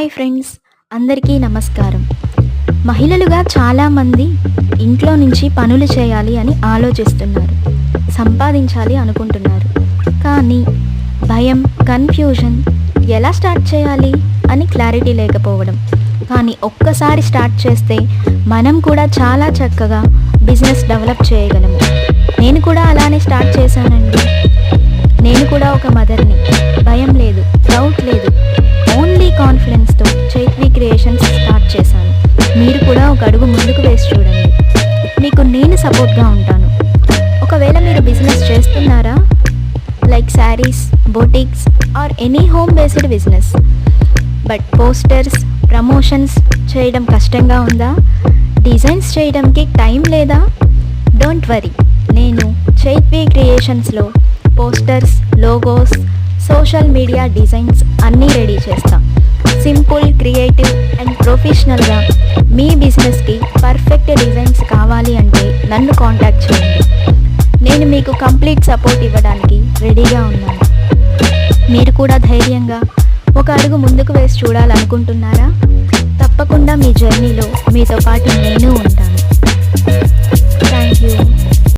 Hi friends, అందరికీ నమస్కారం. మహిళలుగా చాలామంది ఇంట్లో నుంచి పనులు చేయాలి అని ఆలోచిస్తున్నారు, సంపాదించాలి అనుకుంటున్నారు. కానీ భయం, కన్ఫ్యూజన్, ఎలా స్టార్ట్ చేయాలి అని క్లారిటీ లేకపోవడం. కానీ ఒక్కసారి స్టార్ట్ చేస్తే మనం కూడా చాలా చక్కగా బిజినెస్ డెవలప్ చేయగలము. నేను కూడా అలానే స్టార్ట్ చేశానండి. నేను కూడా ఒక మదర్ని. భయం లేదు, డౌట్ లేదు, ఓన్లీ కాన్ఫిడెన్స్తో చైత్వి క్రియేషన్స్ స్టార్ట్ చేశాను. మీరు కూడా ఒక అడుగు ముందుకు వేసి చూడండి. మీకు నేను సపోర్ట్గా ఉంటాను. ఒకవేళ మీరు బిజినెస్ చేస్తున్నారా, like saris, boutiques or any home based business, but posters, promotions చేయడం కష్టంగా ఉందా, డిజైన్స్ చేయడానికి టైం లేదా, డోంట్ వరీ. నేను చైత్వి క్రియేషన్స్లో posters, logos, social media designs అన్నీ రెడీ చేస్తా. సింపుల్, క్రియేటివ్ అండ్ ప్రొఫెషనల్గా మీ బిజినెస్కి పర్ఫెక్ట్ డిజైన్స్ కావాలి అంటే నన్ను కాంటాక్ట్ చేయండి. నేను మీకు కంప్లీట్ సపోర్ట్ ఇవ్వడానికి రెడీగా ఉన్నాను. మీరు కూడా ధైర్యంగా ఒక అడుగు ముందుకు వేసి చూడాలనుకుంటున్నారా? తప్పకుండా మీ జర్నీలో మీతో పాటు నేను ఉంటాను.